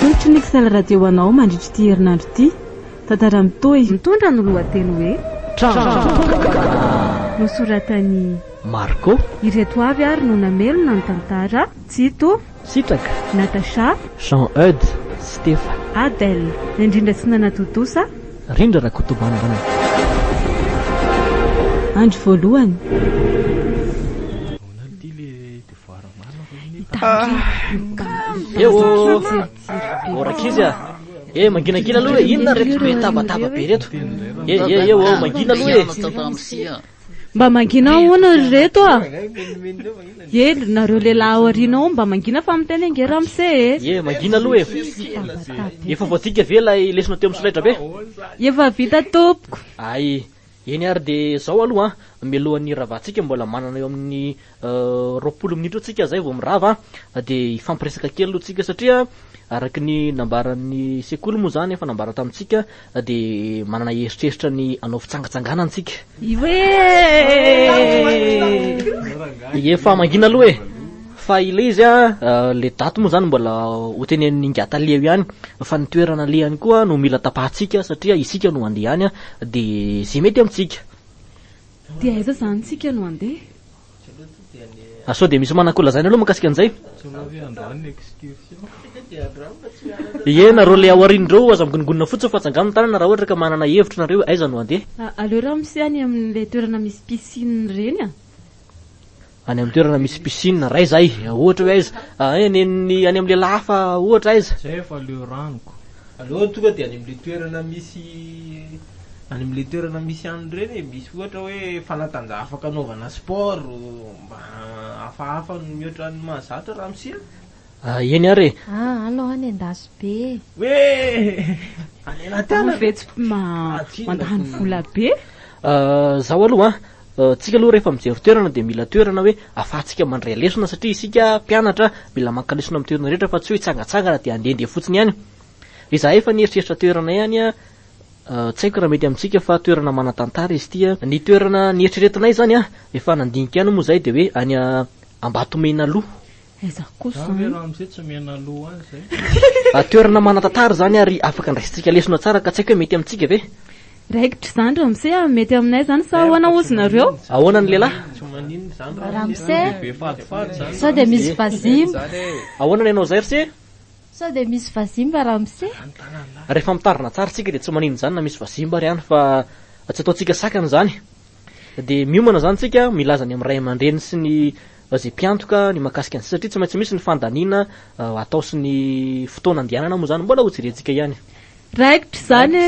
Tolotry ny Ksala radio anao mandritra ity herinandro ity. Tantara mitoy mitondra ny lohateny hoe nosoratany Marco. Ireto avy ary no namelona ny tantara: Tsito, Sitraka, Natasha, Jean-Eude, Stefa, Adèle. Indrindra tsy nanatotosa Rindra Rakotobanana. andro voalohany. Orakizya. Manginagina aloha e. Inona reto be tabataba be reto? Mangina aloha e. Mba mangina ahoana reto a? Nareo lehilahy ao aoriana ao mba mangina fa miteny ange Ramse e. Mangina aloha e. Efa voadika ve ilay lesona teo amin'ny solaitra be? Efa vita tompoko. Ay, eny ary de zao aloha melohan'ny ravantsika mbola manana eo amin'ny 20 minitra tsika zay vao mirava de ifampiresaka kely aloha tsika satria araky ny nambaran'ny sekoly moa zany efa nambara tamintsika de manana heritreritra ny anao fitsangatsanganana tsika. Efa mangina aloha e. Fa ilay izy le daty moa zany mbola hotenen'ny ngata leo ihany, fa ny toerana le ihany koa no mila tapahatsika satria isika no andeha any de zay mety amintsika. De aiza zany tsika no andeha? Sao de misy manak'olona zany aloha makasika an'izay. Nareo le ao aorian'ireo aza migonigona fotsiny fa tsangano ny tanana raha ohatra ka manana hevitra nareo aiza no andeha. Aleo Ramse any amin'le toerana misy piscine reny a? Any amin'ny toerana misy piscine ray zay, ohatra hoe aiza? Any amin'le lafa ohatra aiza? Zay efa leo ranoko. Aleo tonga de any amin'le toerana misy any reny misy ohatra hoe fanatanjaha afaka anaovana sport mba hafahafa mihoatra ny mahazatra Ramse. Eny ary. Alao any endasy be. Hoe any anaty vetsy mandahany vola be. Zaho aloha tsika aloha rehefa mijery toerana de mila toerana hoe afahantsika mandray lesona satria isika mpianatra mila maka lesona amin'ny toerana rehetra fa tsy hoe hitsangatsangana de andehandeha fotsiny ihany. Izaho efa nieritreritra toerana ihany tsy haiko raha mety amintsika fa toerana manatantara izy ity. Ny toerana nieritreretinay zany efa nandinika ihany moa zay de hoe any Ambatomena-loha. Aiza kosa Ramse tsy mena loha any zay. Toerana manatantara zany ary afaka andraisitsika lesona tsara ka tsy haiko hoe mety amintsika ve? Raikitra zany Ramse mety aminay zany sa ahoana ozinareo? Ahoana ny lehilahy? Ramse sao de misy vazimba. Ahoana ny anao zay Ramse? Sao de misy vazimba Ramse? Rehefa mitarina tsara tsika de tsy manino zany na misy vazimba ary ihany fa tsy ataontsika sakana zany. De miomana zany tsika milaza ny amin'ny ray aman-dreny sy ny zay mpiantoka ny mahakasika an'izay satria tsy maintsy misy ny fandaniana atao sy ny fotoana andehanana moa zany mbola hojerentsika ihany. Raikitra zany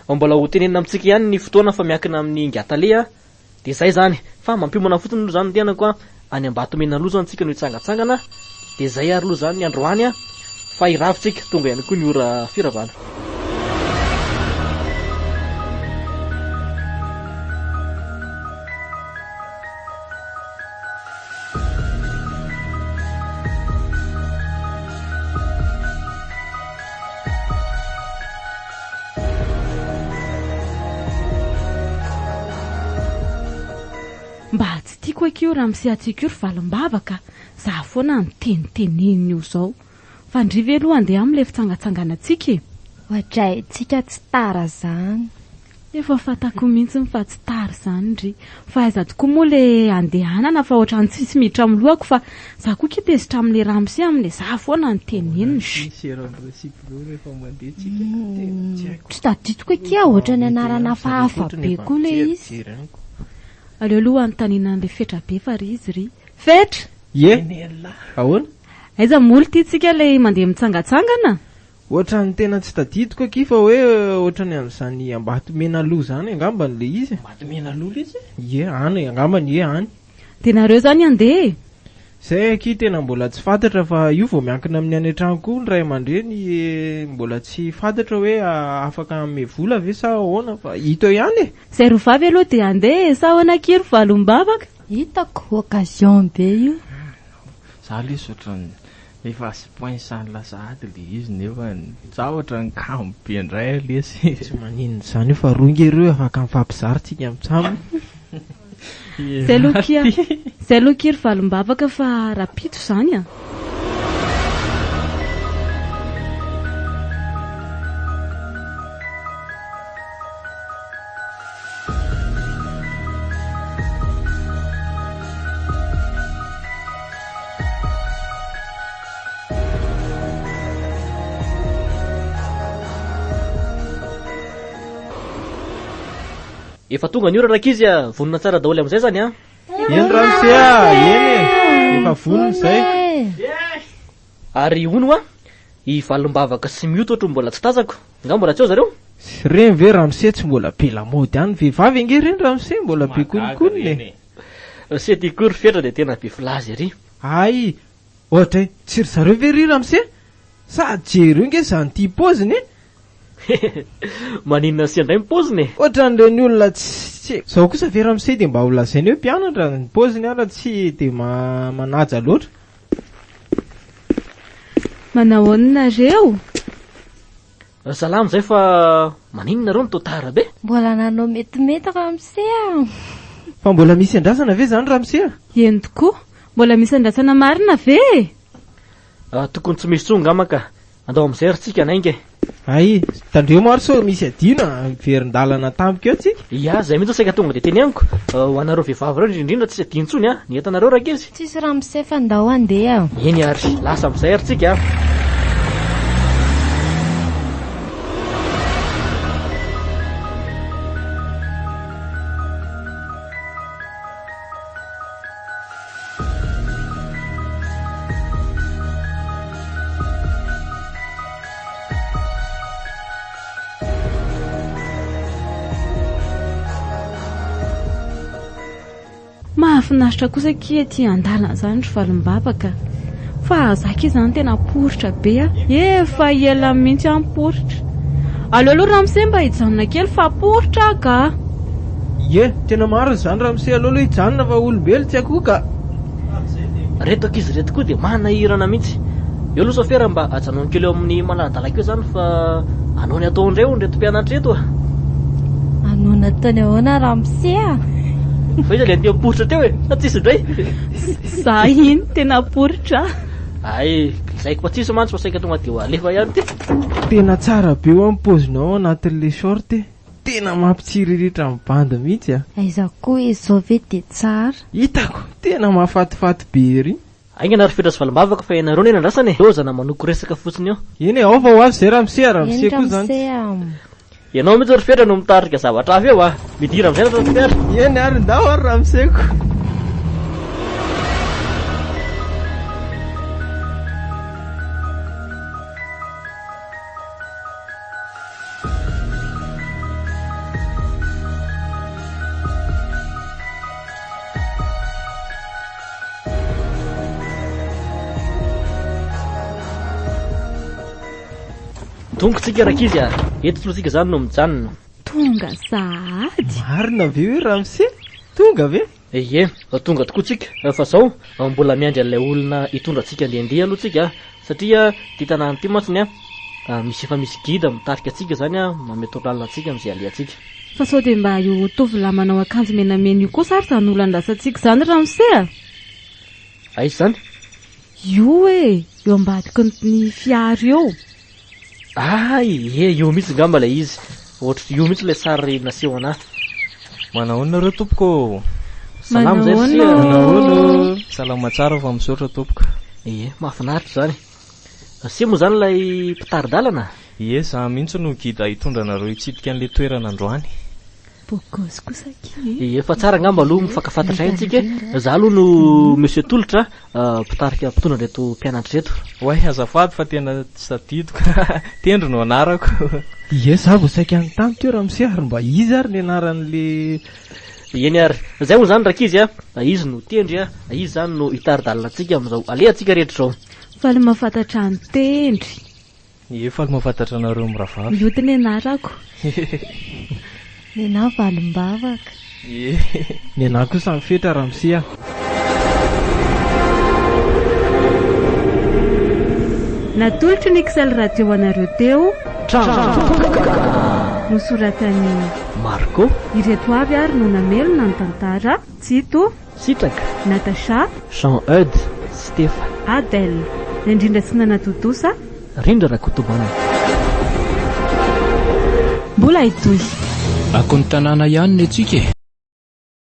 mbola hotenenina amintsika ihany ny fotoana fa miankina amin'ny ngatale de zay zany fa mampiomana fotsiny aloha zany andehanako any Ambatomena aloha zany tsika no hitsangatsangana de zay ary aloha zany ny androany fa iravitsika tonga ihany koa ny ora firavana. Mba tsy tiako akio Ramse atsika io ry valim-bavaka. Za foana ny teniteneny io zao. Fa ndrive aloha andeha amin'le fitsangatsangana tsika. Ohatray tsika tsy tara zany. Efa fatako mihitsy fa tsy tara zany ry. Fa aiza tokoa moa le andehanana fa ohatrany tsisy miditra amin'ny lohako fa za koa kitezitra amin'le Ramse amin'le za foana ny teneniny. Tsy tadidiko akia ohatra ny anarana hafahafa be koa le izy. Aleo aloha anontaniana an'le fetra be fa ry izy ry. Fetra? Ahoana? Aiza moly ty tsika le mandeha mitsangatsangana? Ohatra ny tena tsy tadidiko aky fa hoe ohatra ny an'izany Ambatomena-loha zany angambany le izy. Ambatomena-loha izy? Any angambany any. De nareo zany andeha? Zay aky tena mbola tsy fantatra fa io vao miankina amin'ny any an-trano koa ny ray aman-dreny mbola tsy fantatra hoe afaka ame vola ve sa ahoana fa hita ihany Zay rovavy aloha de andeha sa ahoana kiry valom-bavaka? Hitako occasion be io. Za le ohatrany efa sy point sany lasady le izy nefa za ohatrany kamo be indray lesy. Tsy maninona zany io fa ronga ireo afaka mifampizary tsika amitsamo. Zay aloha kiry valom-bavaka fa rapito zany Efa tonga ny ora raka izy vonona tsara daholo amin'izay zany a. Eny Ramsia, eny efa vonona zay. Ary hono a i valim-bavaka sy mioto ohatry mbola tsy tazako. Nga mbola tsy eo zareo? Reny ve Ramsia tsy mbola be lamody any vehivavy ange reny Ramsia mbola be konikoniny. Se ty kory fetra dia tena be filazy ary. Ay, ohatra tsy ry zareo ve ry Ramsia? Sady jereo nge zany ty poziny. Maninona sy andray ny poziny. Ohatran'ireo ny olona tsy zao kosa ve Ramsia dia mba ho lazainy hoe mpianatra ny poziny ara tsy dia manaja loatra. Manahoanareo? Salama zay fa maninona reo ny totara be? Mbola nanao metimety Ramsia. Fa mbola misy andrasana ve zany Ramsia? Eny tokoa, mbola misy andrasana marina ve? Tokony tsy misy tsonga maka. Andao amin'izay ary tsika nainge. Ay, tandreo maro so misy adina verin-dalana tampoka eo tsika. Ia, zay mihitsy saika tonga dia teny amiko. Ho anareo vehivavy reo indrindra tsy adino tsony a. Ny entanareo rakizy. Tsisy Ramsia fa andao andeha. Eny ary, lasa amin'izay ary tsika. Mahafinaritra kosa ke ty andalana zany ry valim-bavaka. Fa zaka izany tena poritra be a. Efa ela mihitsy any poritra. Aleo aloha Ramsia mba hijanona kely fa poritra ka. Ye, tena maro zany Ramsia aloha hijanona fa olombelo tsy akoho ka. Reto ankizy reto koa dia manahirana mihitsy. Eo aloha Sofia mba ajanona kely eo amin'ny maladalaka eo zany fa anao ny atao indray reto mpianatra reto a. Anao natany ahoana Ramsia? Fa izy le andeha poritra teo e, sa tsisy indray. Za iny tena poritra. Ay, saiko pa tsisy mantsy fa saika tonga dia ho alefa ihany ty. Tena tsara be eo amin'ny pozinao anatin'le short. Tena mampitsiriritra amin'ny banda mihitsy a. Aiza koa izao ve dia tsara. Hitako, tena mahafatifaty be ery. Aingana ary fetra sy valim-bavaka fa ianareo ny andrasana e. Eo zana manoko resaka fotsiny eo. Eny ao fa ho avy zay Ramsia Eny koa zany. Ramsia. Ianao mihitsy ry fetra no mitarika zavatra hafa eo a. Midira amin'izay na fetra. Eny ary ndao ary Ramsia ko. Tongotsika rakizy a. Eto tolotsika zany no mijanona. Tonga sady. Marina ve hoe Ramsia? Tonga ve? Ie, tonga tokoa tsika. Fa zao mbola miandry an'ilay olona hitondra tsika andehandeha aloha tsika satria ty tanàna ty mantsiny a misy efa misy gida mitarika atsika zany a mametoralina atsika amin'izay alehantsika. Fa sao dia mba io tovolahy manao akanjo menamena io kosa ary zany olona andrasantsika zany Ramsia. Aiza zany? Io e, eo ambadiky ny fiara eo. Ay, io mihitsy ngamba ilay izy. Ohatry io mihitsy ilay sary naseho anahy. Manahoana reo tompoko? Salama zay sia. Manahoana? Salama tsara fa misaotra tompoko. Ie, mahafinaritra zany. Asia moa zany ilay mpitari-dalana. Ie, za mihitsy no gida hitondra anareo hitsidika an'ilay toerana androany. Bokosy kosa kely. Ie, fa tsara ngamba aloha mifankafantatra antsika. Za aloha no monsieur Tolotra mpitarika mpitondra reto mpianatra reto. Way, azafady fa tena tsy tadidiko. Tendro no anarako. Ie, za vao saika any tany teo Ramsia ary mba izy ary ny anaran'le. Eny ary, zay moa zany rakizy a, izy no tendry a, izy zany no hitari-dalana antsika amin'izao alehantsika rehetra zao. Faly mahafantatra ny tendry. Ie, faly mahafantatra anareo miravavy. Io ny anarako. Nena valim-bavaka. Ie, ny anahy kosa mifetra Ramsia. Natolotry ny Excel radio anareo teo. Nosoratany Marco. Ireto avy ary no namelona ny tantara. Tsito, Sitraka, Natasha, Jean-Eude, Stefa, Adèle. Ny indrindra tsy nanatotosa. Rindra Rakotobana. Mbola hitoy. Ako ny tanàna ihany ny antsika.